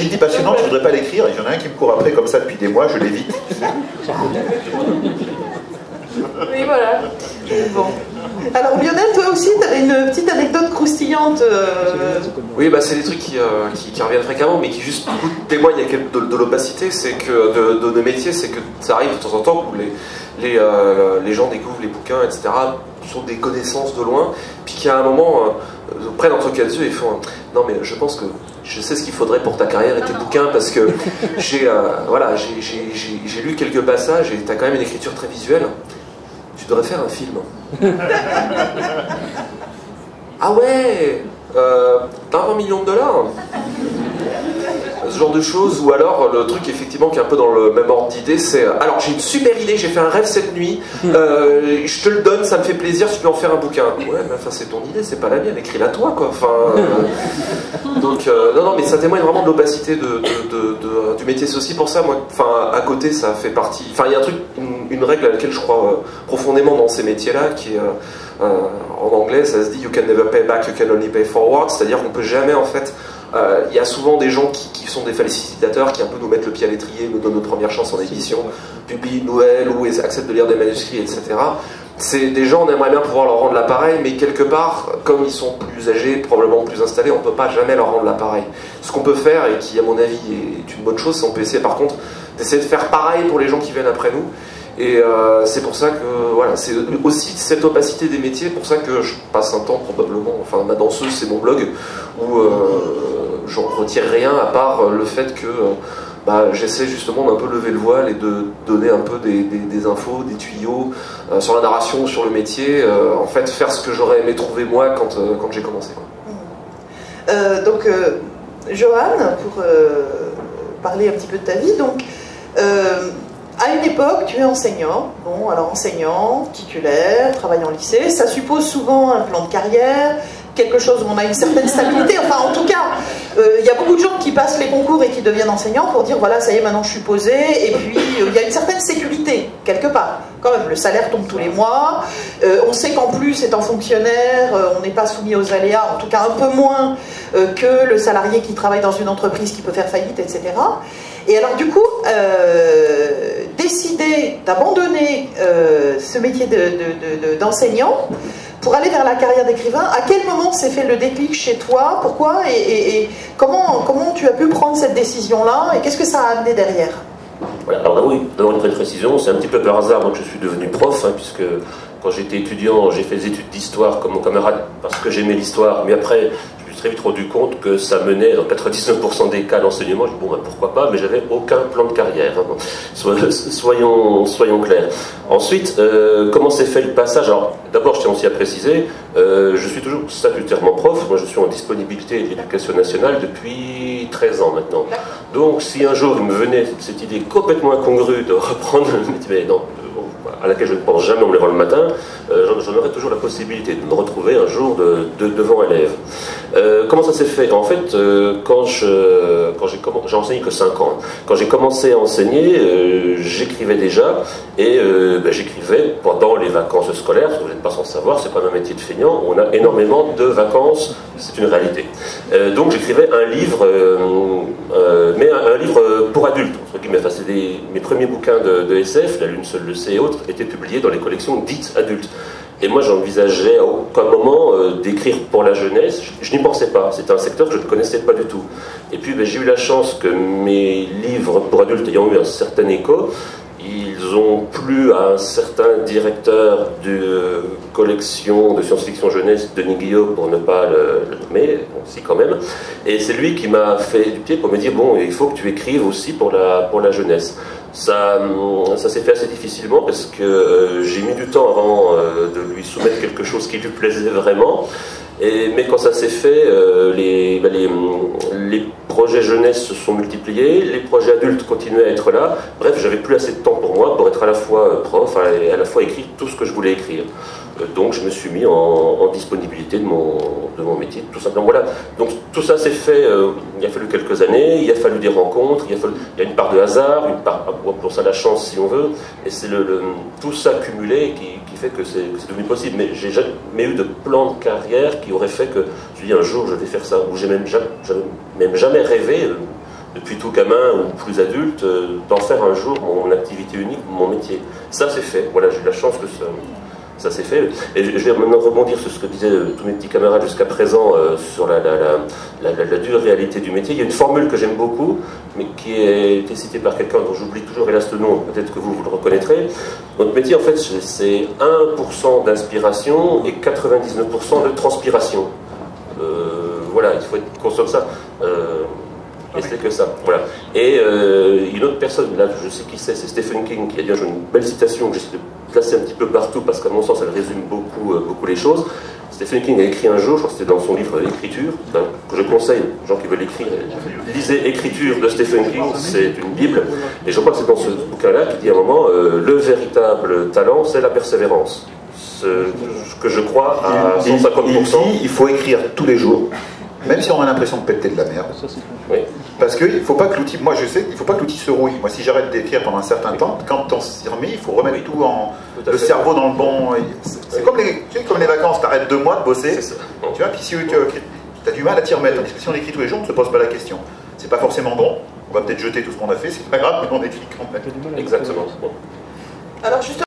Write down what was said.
s'il dit passionnant, tu voudrais pas l'écrire, et il y en a un qui me court après comme ça depuis des mois, je l'évite. Oui, voilà. Bon. Alors Lionel, toi aussi, tu avais une petite anecdote croustillante. Oui, bah, c'est des trucs qui reviennent fréquemment, mais qui juste témoignent de l'opacité, c'est que de nos métiers, c'est que ça arrive de temps en temps où les gens découvrent les bouquins, etc., sont des connaissances de loin, puis qu'à un moment prennent entre quatre yeux et font non mais je pense que je sais ce qu'il faudrait pour ta carrière et tes bouquins, parce que j'ai lu quelques passages et tu as quand même une écriture très visuelle. Tu devrais faire un film. Ah ouais, t'as 20 millions de dollars, ce genre de choses. Ou alors le truc effectivement qui est un peu dans le même ordre d'idée, c'est alors j'ai une super idée, j'ai fait un rêve cette nuit, je te le donne, ça me fait plaisir, tu peux en faire un bouquin. Ouais, mais enfin c'est ton idée, c'est pas la mienne, écris-la toi quoi. Enfin, donc non mais ça témoigne vraiment de l'opacité du métier. C'est aussi pour ça, moi, enfin à côté ça fait partie. Enfin il y a un truc, une règle à laquelle je crois profondément dans ces métiers-là, qui est en anglais ça se dit you can never pay back, you can only pay forward, c'est-à-dire qu'on peut jamais en fait. Il y a souvent des gens qui sont des facilitateurs, qui un peu nous mettent le pied à l'étrier, nous donnent notre première chance en édition, publient une nouvelle ou acceptent de lire des manuscrits, etc. C'est des gens, on aimerait bien pouvoir leur rendre l'appareil, mais quelque part, comme ils sont plus âgés, probablement plus installés, on ne peut pas jamais leur rendre l'appareil. Ce qu'on peut faire, et qui à mon avis est une bonne chose, c'est on peut essayer par contre d'essayer de faire pareil pour les gens qui viennent après nous. Et c'est pour ça que, voilà, c'est aussi cette opacité des métiers, pour ça que je passe un temps probablement, enfin ma danseuse c'est mon blog, où j'en retire rien à part le fait que j'essaie justement d'un peu lever le voile et de donner un peu des infos, des tuyaux sur la narration, sur le métier, en fait faire ce que j'aurais aimé trouver moi quand j'ai commencé. Donc Johan, pour parler un petit peu de ta vie, donc à une époque, tu es enseignant. Bon, alors enseignant, titulaire, travaille en lycée, ça suppose souvent un plan de carrière, quelque chose où on a une certaine stabilité. Enfin, en tout cas, il y a beaucoup de gens qui passent les concours et qui deviennent enseignants pour dire voilà, ça y est, maintenant je suis posé. Et puis, il y a une certaine sécurité, quelque part. Quand même, le salaire tombe tous les mois. On sait qu'en plus, étant fonctionnaire, on n'est pas soumis aux aléas, en tout cas un peu moins que le salarié qui travaille dans une entreprise qui peut faire faillite, etc. Et alors, du coup, décider d'abandonner ce métier d'enseignant pour aller vers la carrière d'écrivain, à quel moment s'est fait le déclic chez toi? Pourquoi? Et comment tu as pu prendre cette décision-là? Et qu'est-ce que ça a amené derrière? Voilà, alors là, oui, d'abord une petite précision, c'est un petit peu par hasard moi, que je suis devenu prof, puisque quand j'étais étudiant, j'ai fait des études d'histoire comme mon camarade, parce que j'aimais l'histoire, mais après, je me suis très vite rendu compte que ça menait, dans 99% des cas d'enseignement, je me dis, bon, pourquoi pas, mais j'avais aucun plan de carrière, soyons clairs. Ensuite, comment s'est fait le passage? Alors, d'abord, je tiens aussi à préciser, je suis toujours statutairement prof, moi je suis en disponibilité de l'éducation nationale depuis 13 ans maintenant. Donc, si un jour il me venait cette idée complètement incongrue de reprendre le métier, non, à laquelle je ne pense jamais en me levant le matin, j'en aurai toujours la possibilité de me retrouver un jour devant élèves. Comment ça s'est fait? En fait, quand j'ai enseigné que 5 ans. Quand j'ai commencé à enseigner, j'écrivais déjà, et j'écrivais pendant les vacances scolaires, parce que vous n'êtes pas sans savoir, c'est pas un métier de feignant, on a énormément de vacances, c'est une réalité. Donc j'écrivais un livre, mais un livre pour adultes, entre guillemets. Enfin, c'est mes premiers bouquins de SF, La Lune seule le sait et autres, étaient publiés dans les collections dites adultes. Et moi, j'envisageais à aucun moment d'écrire pour la jeunesse. Je n'y pensais pas. C'était un secteur que je ne connaissais pas du tout. Et puis, j'ai eu la chance que mes livres pour adultes ayant eu un certain écho, ils ont plu à un certain directeur de collection de science-fiction jeunesse, Denis Guillot, pour ne pas le nommer, bon, si quand même. Et c'est lui qui m'a fait du pied pour me dire, bon, il faut que tu écrives aussi pour la jeunesse. Ça s'est fait assez difficilement parce que j'ai mis du temps avant de lui soumettre quelque chose qui lui plaisait vraiment. Mais quand ça s'est fait, les projets jeunesse se sont multipliés, les projets adultes continuaient à être là. Bref, j'avais plus assez de temps pour moi pour être à la fois prof et à la fois écrire tout ce que je voulais écrire. Donc je me suis mis en disponibilité de mon métier, tout simplement. Voilà. Donc tout ça s'est fait, il a fallu quelques années, il a fallu des rencontres, il y a une part de hasard, une part, pour ça la chance si on veut, et c'est tout ça cumulé qui fait que c'est devenu possible. Mais j'ai jamais eu de plan de carrière qui aurait fait que je dis un jour je vais faire ça, ou j'ai même jamais rêvé depuis tout gamin ou plus adulte, d'en faire un jour mon activité unique, mon métier. Ça c'est fait, voilà, j'ai eu la chance que ça s'est fait. Et je vais maintenant rebondir sur ce que disaient tous mes petits camarades jusqu'à présent sur la dure réalité du métier. Il y a une formule que j'aime beaucoup, mais qui a été citée par quelqu'un dont j'oublie toujours hélas le nom, peut-être que vous le reconnaîtrez. Notre métier en fait c'est 1% d'inspiration et 99% de transpiration. Voilà, il faut être conscient de ça. Et c'est que ça, voilà. Et une autre personne, là je sais qui c'est Stephen King, qui a dit un jour une belle citation que j'essaie de placer un petit peu partout parce qu'à mon sens elle résume beaucoup les choses. Stephen King a écrit un jour, je crois que c'était dans son livre Écriture, que je conseille aux gens qui veulent écrire. Lisez Écriture de Stephen King, c'est une bible. Et je crois que c'est dans ce bouquin-là qu'il dit à un moment le véritable talent, c'est la persévérance. Ce que je crois à 150%. Il dit il faut écrire tous les jours. Même si on a l'impression de péter de la merde. Oui. Parce qu'il ne faut pas que l'outil, moi je sais, il ne faut pas que l'outil se rouille. Moi si j'arrête d'écrire pendant un certain temps, quand on s'y remet, il faut remettre tout en... le cerveau dans le bon... C'est comme les vacances, tu arrêtes 2 mois de bosser, tu vois, puis si tu as du mal à t'y remettre. Si on écrit tous les jours, on ne se pose pas la question. C'est pas forcément bon, on va peut-être jeter tout ce qu'on a fait, c'est pas grave, mais on écrit quand même. Exactement. Alors justement,